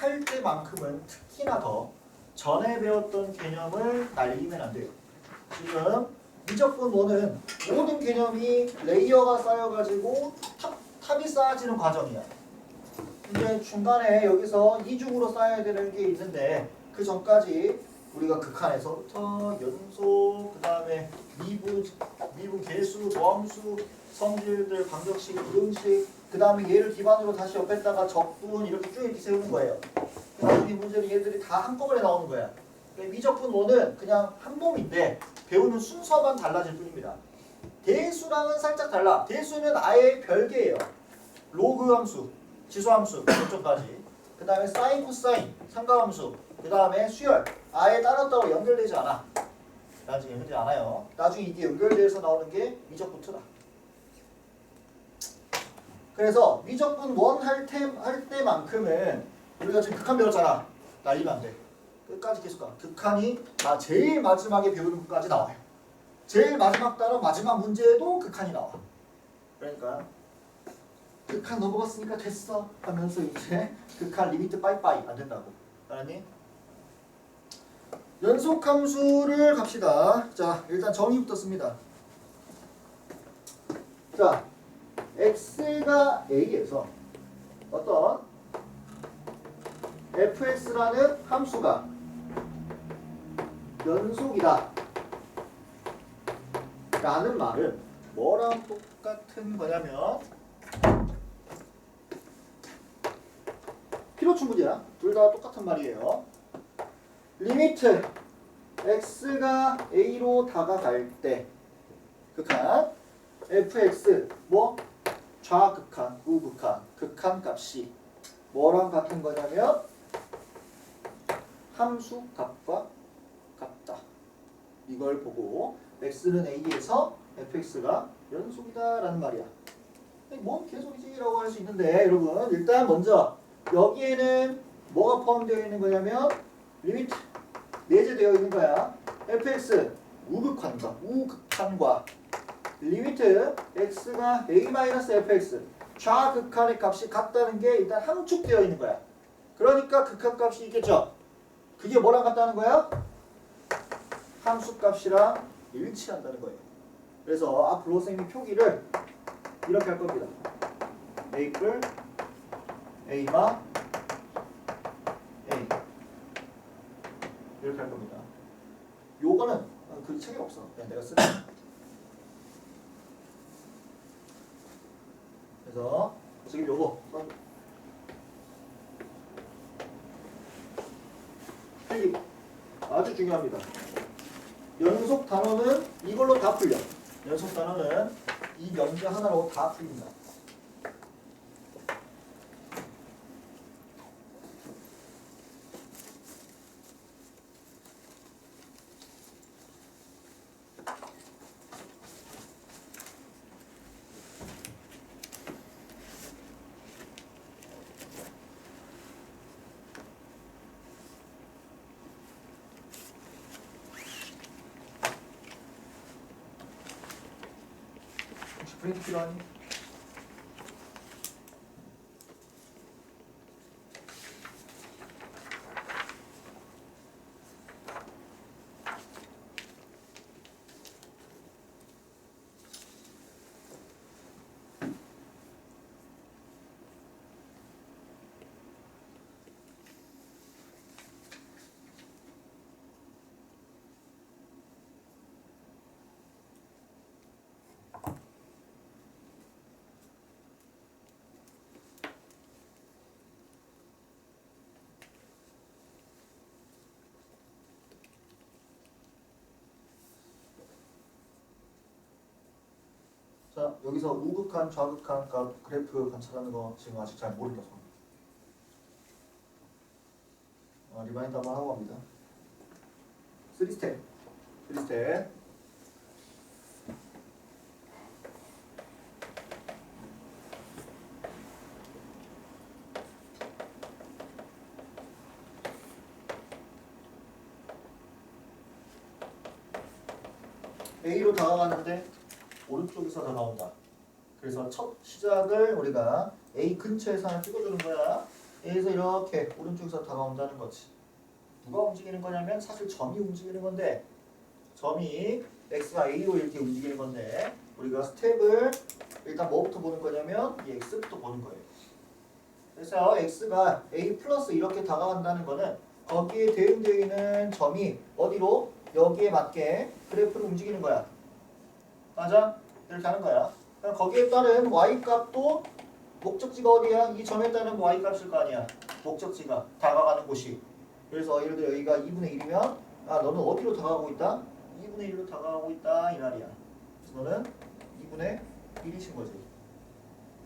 할 때만큼은 특히나 더 전에 배웠던 개념을 날리면 안 돼요. 지금 미적분 1은 모든 개념이 레이어가 쌓여가지고 탑이 쌓아지는 과정이야. 이제 중간에 여기서 이중으로 쌓여야 되는 게 있는데 그 전까지 우리가 극한에서부터 연속, 그 다음에 미분 개수, 도함수, 성질들, 방정식, 부등식, 그 다음에 얘를 기반으로 다시 옆에다가 적분 이렇게 쭉 이렇게 세우는 거예요. 나중에 문제는 얘들이 다 한꺼번에 나오는 거야. 미적분 1은 그냥 한 몸인데 배우는 순서만 달라질 뿐입니다. 대수랑은 살짝 달라. 대수는 아예 별개예요. 로그 함수, 지수함수, 이쪽까지. 그 다음에 사인, 코사인, 삼각함수, 그 다음에 수열. 아예 따로따로 연결되지 않아. 나중에 연결되지 않아요. 나중에 이게 연결돼서 나오는 게 미적분 2다. 그래서 미적분 1 할 때만큼은 우리가 지금 극한 배웠잖아. 날리면 안 돼. 끝까지 계속 가. 극한이 제일 마지막에 배우는 것까지 나와요. 제일 마지막 단어 마지막 문제에도 극한이 나와. 그러니까 극한 넘어갔으니까 됐어 하면서 이제 극한 리미트 빠이빠이 안 된다고. 알았니? 연속함수를 갑시다. 자, 일단 정의부터 씁니다. 자, x가 a에서 어떤 fx라는 함수가 연속이다 라는 말은 뭐랑 똑같은 거냐면 필요충분이야. 둘 다 똑같은 말이에요. 리미트 x가 a로 다가갈 때 극한 fx 뭐 좌극한, 우극한, 극한 값이 뭐랑 같은 거냐면 함수 값과 같다. 이걸 보고 x는 a에서 fx가 연속이다 라는 말이야. 뭔 개소리지? 라고 할 수 있는데 여러분 일단 먼저 여기에는 뭐가 포함되어 있는 거냐면 리미트 내재되어 있는 거야. fx 우극한과 리미트 x가 a-fx 좌극한의 값이 같다는 게 일단 함축되어 있는 거야. 그러니까 극한값이 있겠죠. 그게 뭐랑 같다는 거야? 함수값이랑 일치한다는 거예요. 그래서 앞으로 선생님이 표기를 이렇게 할 겁니다. a뿔 a마 a 이렇게 할 겁니다. 요거는 그 책에 없어. 그냥 내가 쓰는 그래서 지금 요거 필기 아주 중요합니다. 연속 단어는 이걸로 다 풀려. 연속 단어는 이 명제 하나로 다 풀린다. 프린트 필요하니? 자, 여기서 우극한, 좌극한 값 그래프 관찰하는 거 지금 아직 잘 모른다. 리마인드 한번 하고 갑니다. 3스텝. 3스텝. A로 다가가는데 오른쪽에서 다 나온다. 그래서 첫 시작을 우리가 A 근처에서 하나 찍어주는 거야. A에서 이렇게 오른쪽에서 다가온다는 거지. 누가 움직이는 거냐면 사실 점이 움직이는 건데 점이 x가 a로 이렇게 움직이는 건데 우리가 스텝을 일단 뭐부터 보는 거냐면 이 x부터 보는 거예요. 그래서 x가 a 플러스 이렇게 다가간다는 거는 거기에 대응되어 있는 점이 어디로? 여기에 맞게 그래프를 움직이는 거야. 맞아? 이렇게 하는 거야. 그럼 거기에 따른 y-값도 목적지가 어디야? 이 점에 따른 y-값일 거 아니야. 목적지가 다가가는 곳이. 그래서 예를 들어 여기가 2분의 1이면 아 너는 어디로 다가가고 있다? 2분의 1로 다가가고 있다 이 말이야. 그래서 너는 2분의 1이신 거지.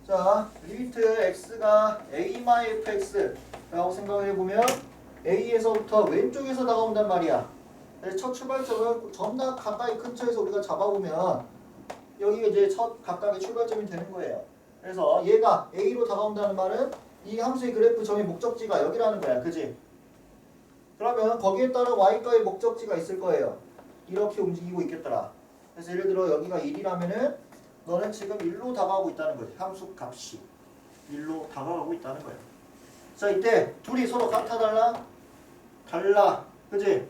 자, 리미트 x가 a-fx 라고 생각을 해보면 a에서부터 왼쪽에서 다가온단 말이야. 그래서 첫 출발점을 전나 가까이 근처에서 우리가 잡아보면 여기가 이제 첫 각각의 출발점이 되는 거예요. 그래서 얘가 a로 다가온다는 말은 이 함수의 그래프 점의 목적지가 여기라는 거야. 그지? 그러면 거기에 따른 y가의 목적지가 있을 거예요. 이렇게 움직이고 있겠더라. 그래서 예를 들어 여기가 1이라면은 너는 지금 1로 다가가고 있다는 거지. 함수 값이 1로 다가가고 있다는 거야. 자, 이때 둘이 서로 같아 달라? 달라. 그지?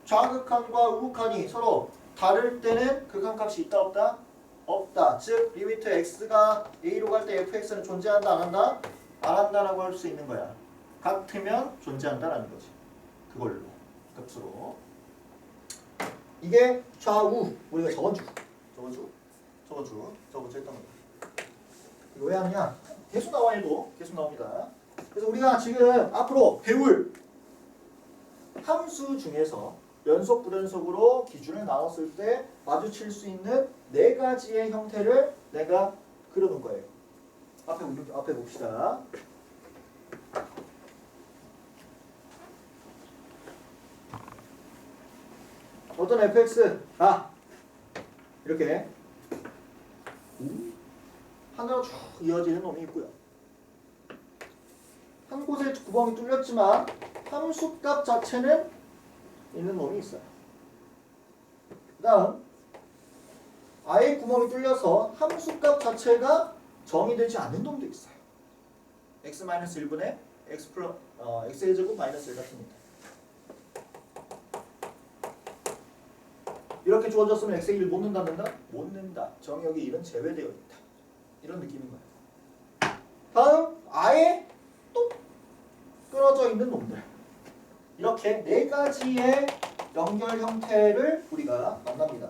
좌극한과 우극한이 서로 다를 때는 극한값이 있다 없다? 없다. 즉 리미트 x가 a로 갈 때 fx는 존재한다 안 한다? 안 한다라고 할 수 있는 거야. 같으면 존재한다라는 거지. 그걸로 값으로. 이게 좌우 우리가 저번주 했던 거야. 이거 왜 하느냐? 계속 나와 얘도 계속 나옵니다. 그래서 우리가 지금 앞으로 배울 함수 중에서 연속 불연속으로 기준을 나눴을 때 마주칠 수 있는 네 가지의 형태를 내가 그려놓은 거예요. 앞에 봅시다. 어떤 fx 이렇게 하나로 쭉 이어지는 놈이 있고요. 한 곳에 구멍이 뚫렸지만 함수값 자체는 있는 놈이 있어요. 그 다음 아예 구멍이 뚫려서 함수값 자체가 정의되지 않는 놈도 있어요. x-1분의 x의 제곱 마이너스 1 같습니다. 이렇게 주어졌으면 x의 1 못 넣는다 는다? 못 넣는다. 정의역의 1은 제외되어 있다. 이런 느낌인 거예요. 다음 아예 또 끊어져 있는 놈들. 이렇게 네 가지의 연결 형태를 우리가 만납니다.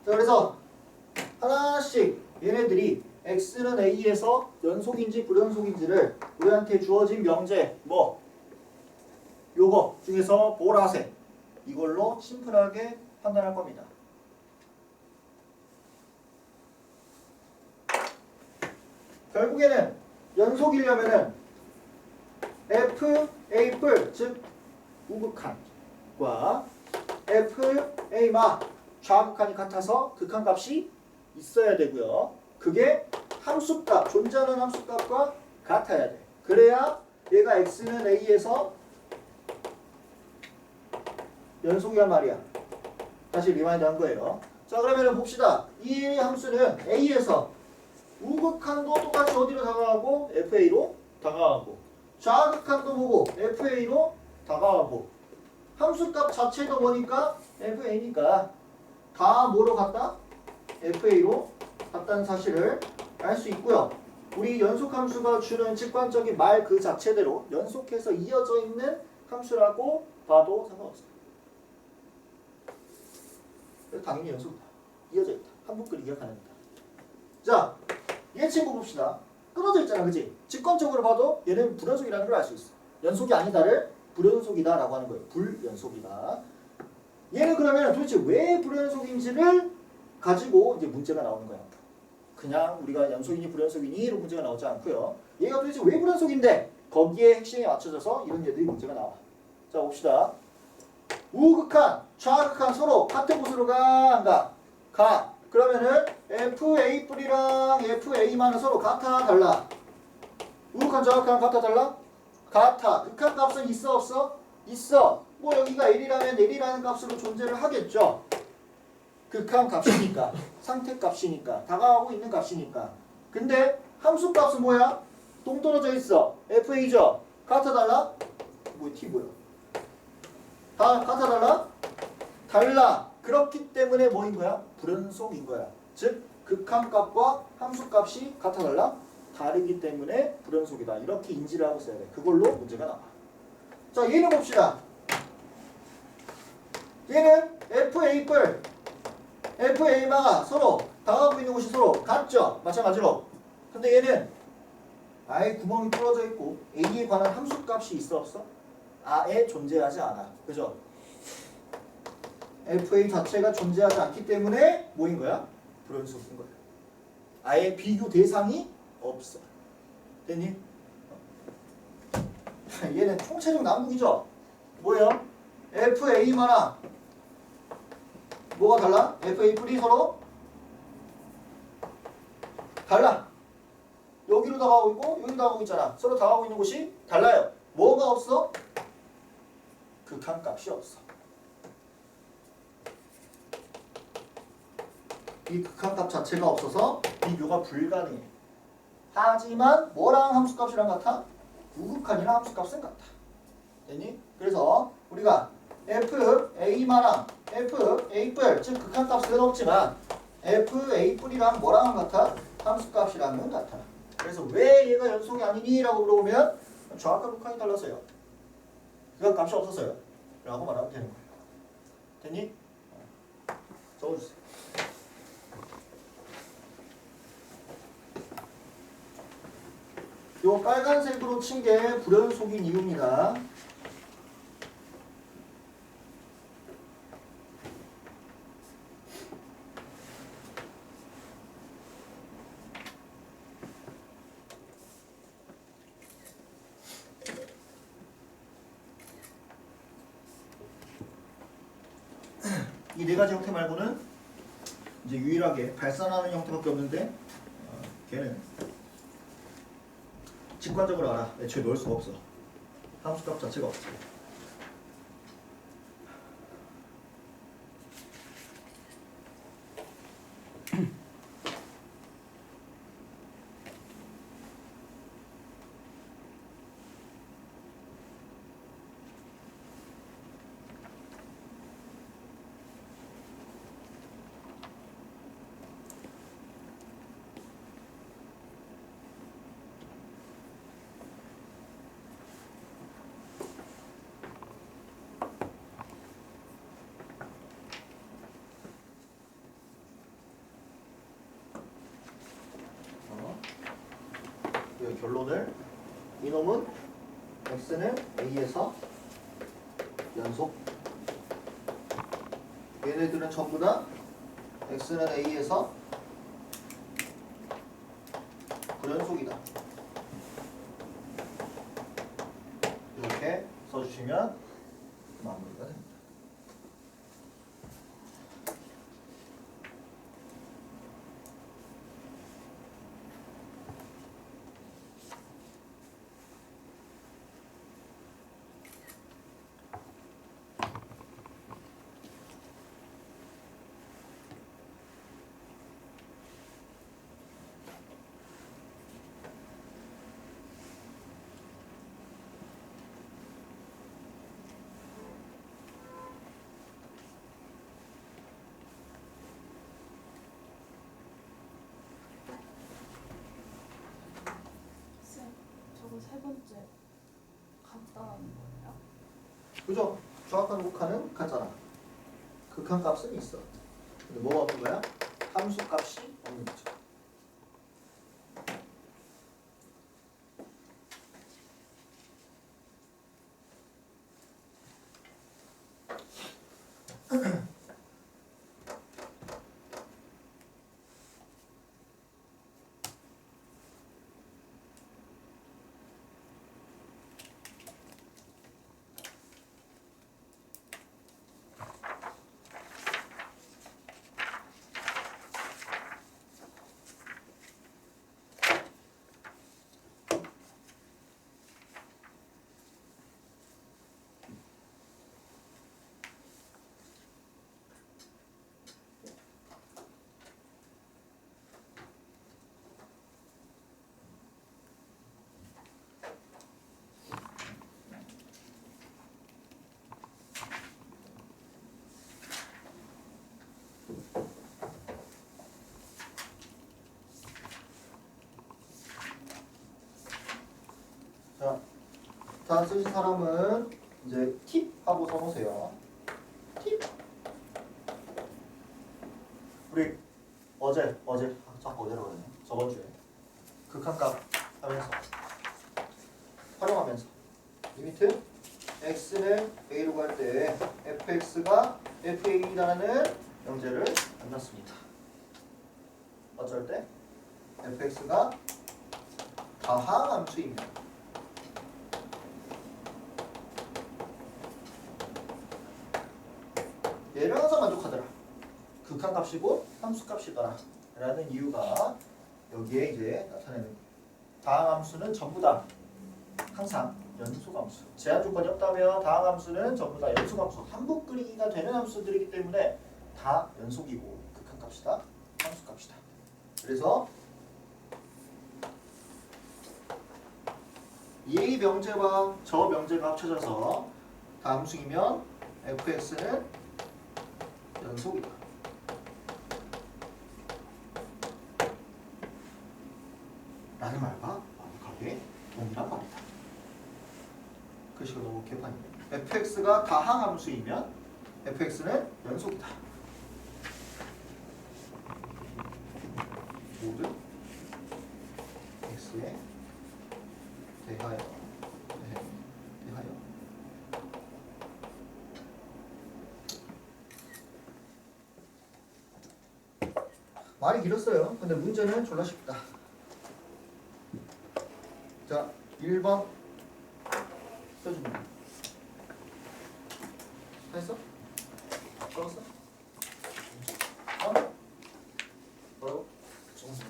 자, 그래서 하나씩 얘네들이 x는 a에서 연속인지 불연속인지를 우리한테 주어진 명제 요거 중에서 보라색 이걸로 심플하게 판단할 겁니다. 결국에는 연속이려면은 f(a) 즉 우극한과 f(a) 좌극한이 같아서 극한값이 있어야 되고요. 그게 함수값, 존재하는 함수값과 같아야 돼. 그래야 얘가 x는 a에서 연속이란 말이야. 다시 리마인드 한 거예요. 자, 그러면 봅시다. 이 함수는 a에서 우극한도 똑같이 어디로 다가가고 fa로 다가가고 좌극한도 보고 fa로 다가가고 함수값 자체도 보니까 fa니까 다 뭐로 갔다? fa로 갔다는 사실을 알 수 있고요. 우리 연속함수가 주는 직관적인 말 그 자체대로 연속해서 이어져 있는 함수라고 봐도 상관없어요. 당연히 연속이다. 이어져 있다. 한 묶을 기억하는 거다. 자, 얘 친구 봅시다. 끊어져 있잖아, 그치? 직관적으로 봐도 얘는 불연속이라는 걸 알 수 있어. 연속이 아니다를 불연속이다 라고 하는 거예요. 불연속이다. 얘는 그러면 도대체 왜 불연속인지를 가지고 이제 문제가 나오는 거야. 그냥 우리가 연속이니 불연속이니로 문제가 나오지 않고요. 얘가 도대체 왜 불연속인데 거기에 핵심에 맞춰져서 이런 얘들이 문제가 나와. 자 봅시다. 우극한, 좌극한 서로 같은 곳으로 가, 안 가? 가. 그러면은 FA+이랑 FA만은 서로 같아, 달라? 우극한, 좌극한 같아, 달라? 같아. 극한 값은 있어, 없어? 있어. 뭐 여기가 L이라면 L이라는 값으로 존재를 하겠죠. 극한 값이니까, 상태 값이니까, 다가가고 있는 값이니까. 근데 함수 값은 뭐야? 동떨어져 있어. FA죠. 같아, 달라? 뭐 T 뭐야? 다 같아, 달라? 달라. 그렇기 때문에 뭐인 거야? 불연속인 거야. 즉 극한값과 함수값이 같아, 달라? 다르기 때문에 불연속이다. 이렇게 인지를 하고 써야 돼. 그걸로 문제가 나와. 자, 얘는 봅시다. 얘는 FA가 서로 다가가고 있는 곳이 서로 같죠? 마찬가지로. 근데 얘는 아예 구멍이 뚫어져 있고 A에 관한 함수값이 있어, 없어? 아예 존재하지 않아. 그죠? FA 자체가 존재하지 않기 때문에 뭐인 거야? 불연속인 거야. 아예 비교 대상이 없어. 됐니? 얘는 총체적 남북이죠? 뭐예요? FA만한 뭐가 달라? FA+이 서로 달라. 여기로 다가오고 있고 여기로 다가오고 있잖아. 서로 다가오고 있는 곳이 달라요. 뭐가 없어? 극한값이 없어. 이 극한값 자체가 없어서 비교가 불가능해. 하지만 뭐랑 함수값이랑 같아? 우극한이랑 함수값은 같아. 됐니? 그래서 우리가 FA만한 FA+, 즉 극한값은 없지만 FA+이랑 뭐랑 같아? 함수값이랑은 같아. 그래서 왜 얘가 연속이 아니니? 라고 물어보면 좌극한 극한이 달라서요. 극한값이 없어서요. 라고 말하면 되는 거예요. 됐니? 적어주세요. 요 빨간색으로 친 게 불연속인 이유입니다. 이 네 가지 형태 말고는 이제 유일하게 발산하는 형태밖에 없는데 걔는 직관적으로 알아. 애초에 넣을 수가 없어. 함수값 자체가 없어. 결론을 이놈은 x는 a에서 연속, 얘네들은 전부 다 x는 a에서 불연속이다. 이렇게 써주시면 마무리가 됩니다. 저거 세 번째 같다는 거예요? 그죠? 정확한 극한은 같잖아. 극한 값은 있어. 근데 뭐가 없는 거야? 함수 값이 없는 거죠. 다 쓰신 사람은 이제 팁 하고 써놓으세요. 팁. 우리 자꾸 어제라고 그러네. 저번 주에 극한값 하면서 활용하면서 리미트 x는 a로 갈 때 fx가 fa라는 명제를 만났습니다. 어쩔 때 fx가 다항함수입니다. 얘를 항상 만족하더라. 극한값이고 함수값이더라 라는 이유가 여기에 이제 나타내는 거예요. 다항함수는 전부 다 항상 연속함수. 제한 조건이 없다면 다항함수는 전부 다 연속함수. 한북그리기가 되는 함수들이기 때문에 다 연속이고 극한값이다. 함수값이다. 그래서 이 명제와 저 명제가 합쳐져서 다함수이면 fx는 연속이다. 라는 말과 완벽하게 동일한 말이다. 글씨가 너무 개판이네. fx가 다항함수이면 fx는 연속이다. 모든 x에 대하여 말이 길었어요. 근데 문제는 졸라 쉽다. 자, 1번 써줍니다. 했어? 적었어? 뭐라고? 적었어.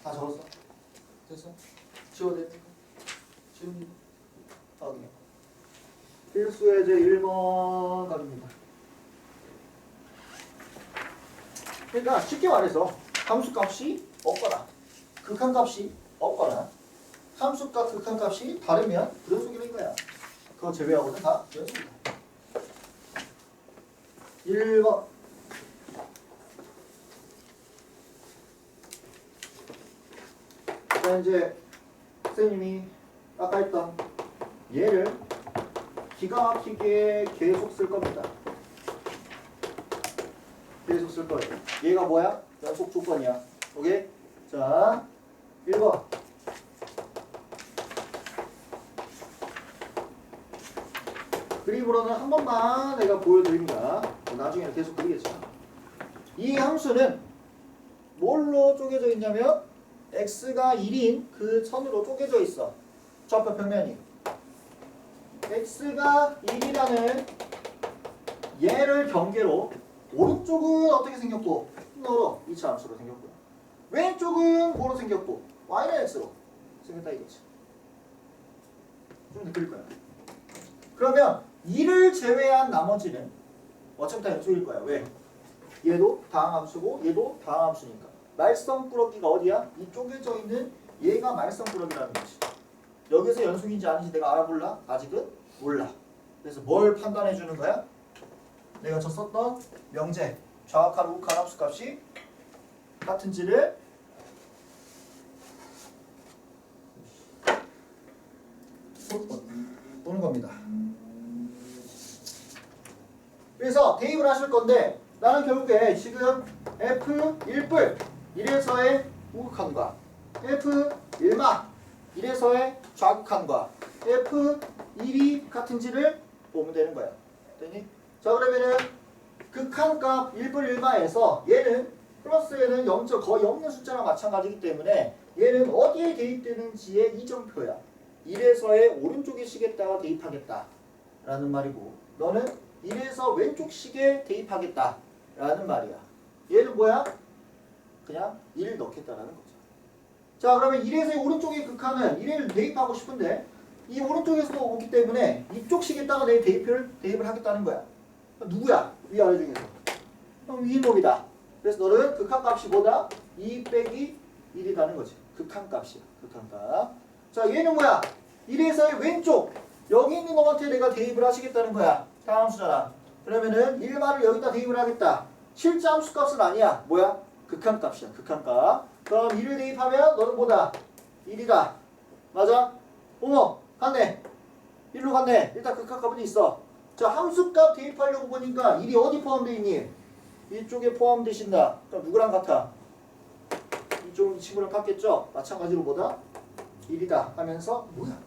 다 적었어? 됐어? 지워야 돼? 지웁니다. 확인. 필수예제 1번 가줍니다. 그러니까 쉽게 말해서 함수값이 없거나 극한값이 없거나 함수값 극한값이 다르면 불연속이는 거야. 그거 제외하고는 다 연속이다. 1번 자 이제 선생님이 아까 했던 얘를 기가 막히게 계속 쓸 겁니다. 계속 쓸 거예요. 얘가 뭐야? 연속 조건이야. 오케이? 자, 1번. 그림으로는 한 번만 내가 보여드립니다. 나중에는 계속 그리겠지만. 이 함수는 뭘로 쪼개져 있냐면 x가 1인 그 선으로 쪼개져 있어. 좌표 평면이. x가 1이라는 얘를 경계로 오른쪽은 어떻게 생겼고 너로 2차 함수로 생겼고요. 왼쪽은 뭐로 생겼고 y는 x로 생겼다 이거지. 좀 더 그릴 거야. 그러면 2를 제외한 나머지는 어차피 다 연속일 거야. 왜? 얘도 다항함수고 얘도 다항함수니까. 말썽꾸러기가 어디야? 이 쪼개져 있는 얘가 말썽꾸러기라는 거지. 여기서 연속인지 아닌지 내가 알아볼라? 아직은 몰라. 그래서 뭘 판단해 주는 거야? 내가 저 썼던 명제 좌악한 우악한 함수값이 같은지를 보는 겁니다. 그래서 대입을 하실 건데 나는 결국에 지금 F1뿔 1에서의 우극한과 F1마 1에서의 좌극한과 F1이 같은지를 보면 되는 거야. 됐니? 자 그러면은 극한값 1뿔 1마에서 얘는 플러스 얘는 0. 거의 없는 숫자랑 마찬가지이기 때문에 얘는 어디에 대입되는지의 이정표야. 1에서의 오른쪽의 식에다가 대입하겠다 라는 말이고 너는 1에서 왼쪽 식에 대입하겠다 라는 말이야. 얘는 뭐야? 그냥 1을 넣겠다라는 거죠. 자 그러면 1에서의 오른쪽의 극한은 1을 대입하고 싶은데 이 오른쪽에서도 오기 때문에 이쪽 식에다가 내 대입을 하겠다는 거야. 누구야? 위아래 중에서. 그럼 위놈이다. 그래서 너는 극한값이 뭐다? 2 빼기 1이라는 거지. 극한값이야. 극한값. 자 얘는 뭐야? 1에서의 왼쪽. 여기 있는 놈한테 내가 대입을 하시겠다는 거야. 다함수잖아. 그러면은 1마를 여기다 대입을 하겠다. 실제 함수값은 아니야. 뭐야? 극한값이야. 극한값. 그럼 1을 대입하면 너는 뭐다? 1이다. 맞아? 어머 갔네. 1로 갔네. 일단 극한값은 있어. 자, 함수값 대입하려고 보니까 1이 어디 포함되어 있니? 이쪽에 포함되신다. 그럼 누구랑 같아? 이쪽 이 친구랑 같겠죠? 마찬가지로 뭐다? 1이다 하면서 뭐야?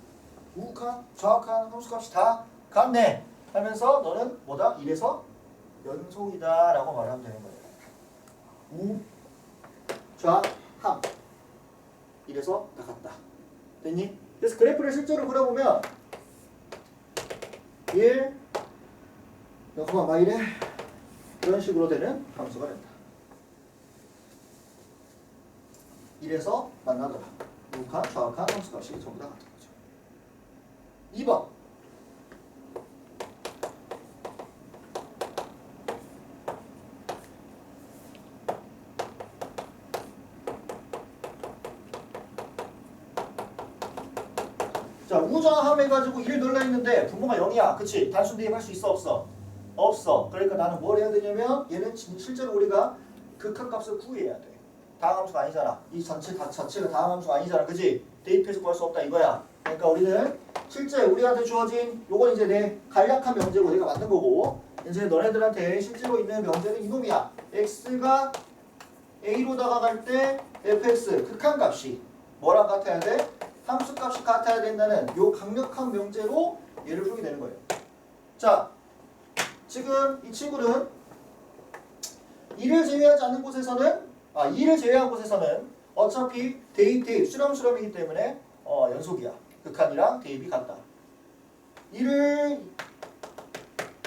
우극한, 좌극한 함수값이 다 같네 하면서 너는 뭐다? 1에서 연속이다 라고 말하면 되는 거예요. 우, 좌, 함 1에서 다 같다. 됐니? 그래서 그래프를 실제로 그려보면 1, 그만 막 이래 이런 식으로 되는 함수가 된다. 1에서 만나더라. 우극한, 좌극한 함수값이 전부 다 같은 거죠. 2번 자, 우좌함 해가지고 1 넣으려 했는데 분모가 0이야. 그치? 단순 대입할 수 있어 없어? 없어. 그러니까 나는 뭘 해야 되냐면 얘는 실제로 우리가 극한값을 구해야 돼. 다항함수가 아니잖아. 이 자체가 다항함수가 아니잖아. 그치? 대입해서 구할 수 없다 이거야. 그러니까 우리는 실제 우리한테 주어진 요건 이제 내 간략한 명제고 내가 만든 거고 이제 너네들한테 실제로 있는 명제는 이놈이야. x가 a로 다가갈 때 fx 극한값이 뭐랑 같아야 돼? 함수값이 같아야 된다는 요 강력한 명제로 얘를 풀게 되는 거예요. 자, 지금 이 친구는 2를 제외하지 않는 곳에서는 2를 제외한 곳에서는 어차피 대입 수렴이기 때문에 연속이야. 극한이랑 대입이 같다. 2를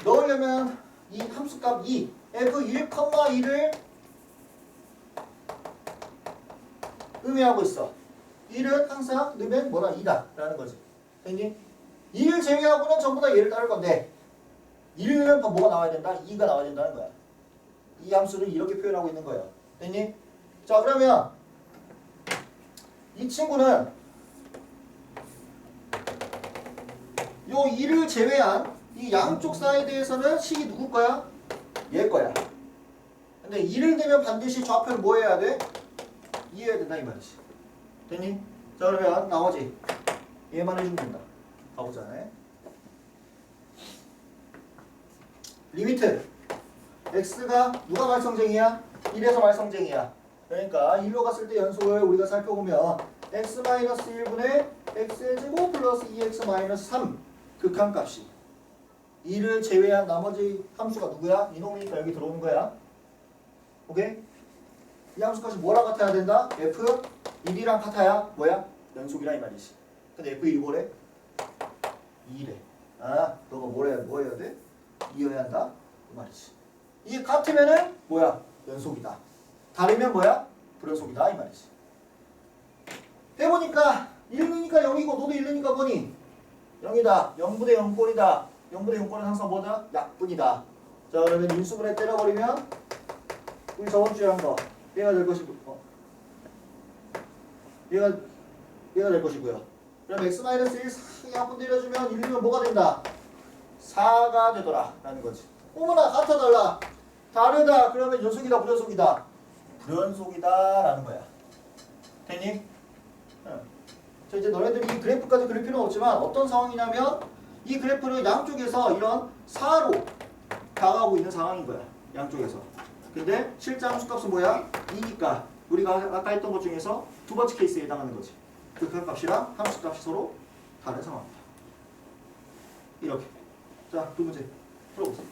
넣으려면 이 함수값 2 f1,2를 의미하고 있어. 1은 항상 넣으면 뭐다? 2다 라는 거지. 됐니? 2를 제외하고는 전부 다 얘를 따를 건데 1을 넣으면 뭐가 나와야 된다? 2가 나와야 된다는 거야. 이 함수를 이렇게 표현하고 있는 거예요. 됐니? 자, 그러면 이 친구는 요 2를 제외한 이 양쪽 사이드에서는 식이 누구 거야? 얘 거야. 근데 2를 내면 반드시 좌표를 뭐 해야 돼? 이해해야 된다 이 말이지. 됐니? 자, 그러면 나머지 얘만 해주면 된다. 가보자. 리미트 x가 누가 말성쟁이야? 1에서 말성쟁이야. 그러니까 1로 갔을 때 연속을 우리가 살펴보면 x-1분의 x의 제곱 플러스 2x-3 극한값이 2를 제외한 나머지 함수가 누구야? 이놈이니까 여기 들어오는 거야. 오케이? 이 함수값이 뭐랑 같아야 된다? f1이랑 같아야 뭐야? 연속이라 이 말이지. 근데 f1이 뭐래? 2래. 너가 뭐 해야 돼? 이어야 한다? 그 말이지. 이게 같으면은 뭐야? 연속이다. 다르면 뭐야? 불연속이다 이 말이지. 해보니까 1이니까 0이고 너도 1이니까 뭐니? 0이다. 0분의 0꼴이다. 0분의 0꼴은 항상 뭐다? 약분이다. 자, 그러면 인수분해 때려버리면 우리 저번 주에 한 거 얘가 될 것이고 얘가 될 것이고요. 그럼 x-1 약분 때려주면 1이면 뭐가 된다? 4가 되더라 라는 거지. 어머나 같아 달라. 다르다 그러면 연속이다 불연속이다? 불연속이다 라는 거야. 됐니? 자, 이제 너네들이 이 그래프까지 그릴 필요는 없지만 어떤 상황이냐면 이 그래프는 양쪽에서 이런 4로 다가오고 있는 상황인 거야. 양쪽에서. 근데 실제 함수값은 뭐야? 2니까 우리가 아까 했던 것 중에서 두 번째 케이스에 해당하는 거지. 극한값이랑 함수값이 서로 다른 상황이다. 이렇게. 자, 두 문제 풀어보세요.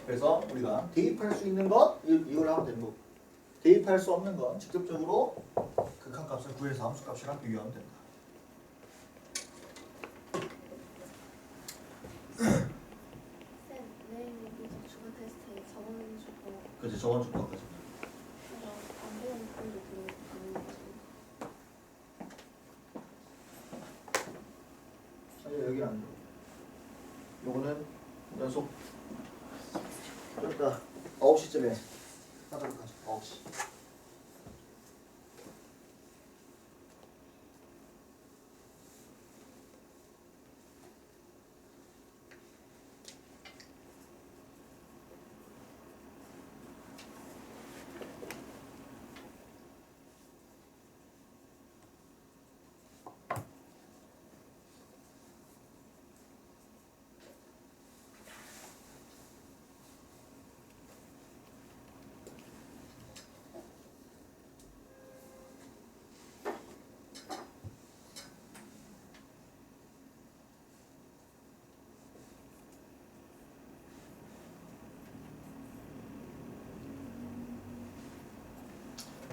그래서 우리가 대입할 수 있는 건 이걸 하면 되는 거고 대입할 수 없는 건 직접적으로 극한값을 구해서 함수값이랑 비교하면 된다. 쌤, 내일 여기서 주간 테스트에 저번 주거 그치, 저번 주 거까지. 안 배운 분도 가는 거지. 얘기 안 들어. 요거는 연속. 그러니까 9시쯤에 하도록 하죠. 9시.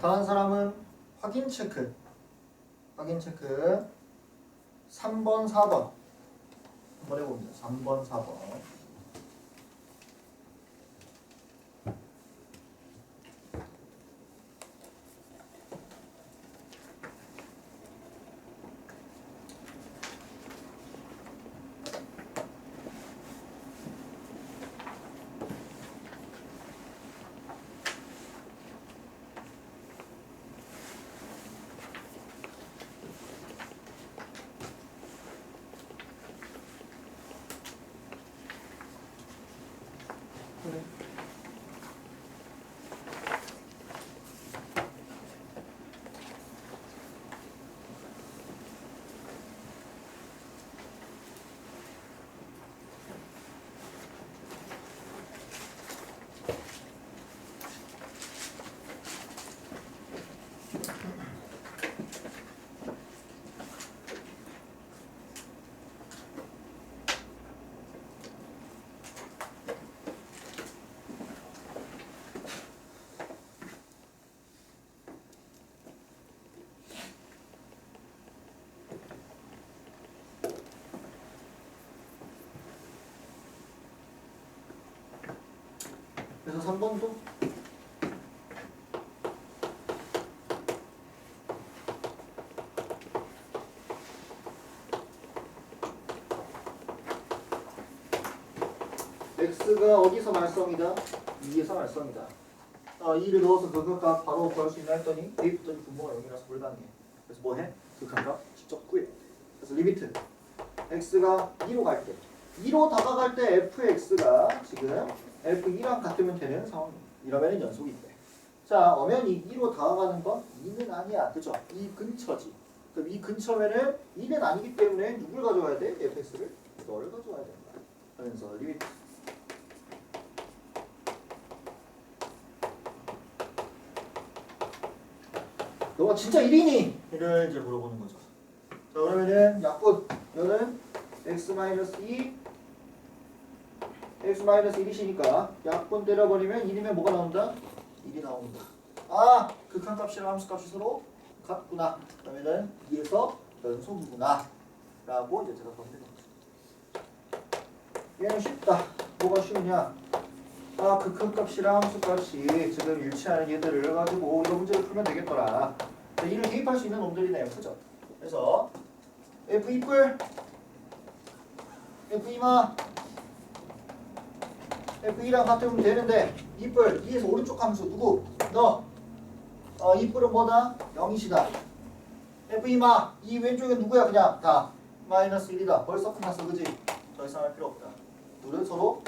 다음 사람은 확인 체크. 확인 체크 3번, 4번 한번 해봅니다. 3번, 4번. 그래. 그래서 3번도 x가 어디서 말썽이다? 2에서 말썽이다. 2를 넣어서 극한값 바로 구할 수 있나 했더니 대입했더니 분모가 0이라서 불가능해. 그래서 뭐 해? 극한값 직접 구해. 그래서 리미트 x가 2로 갈 때 2로 다가갈 때 fx가 지금 f2랑 같으면 되는 상황이에요. 이러면 연속이 돼. 자, 엄연히 2로 다가가는 건 2는 아니야. 그죠? 이 근처지. 그럼 이 근처면은 2는 아니기 때문에 누굴 가져와야 돼? fx를? 너를 가져와야 된다. 그래서 리미트 너가 진짜 1이니? 이를 이제 물어보는 거죠. 자, 그러면은 약분 너는 x-2 x-1이시니까 약분 때려버리면 1이면 뭐가 나온다? 1이 나온다. 아! 극한값이랑 함수값이 서로 같구나. 그러면은 2에서 연속이구나 라고 이제 대답하면 되는 거죠. 얘는 쉽다. 뭐가 쉬우냐? 아, 극한값이랑 함수값이 지금 일치하는 얘들을 가지고 이거 문제를 풀면 되겠더라. 자, 이를 대입할 수 있는 놈들이네요. 그죠? 그래서 f 이뿔 f 이마 f2랑 같으면 되는데 이뿔 2에서 오른쪽 함수 누구? 너. 이뿔은 뭐다? 0이시다. f2마 이 왼쪽에 누구야? 그냥 다 마이너스 1이다. 벌써 끝났어. 그지? 더 이상 할 필요 없다. 둘은 서로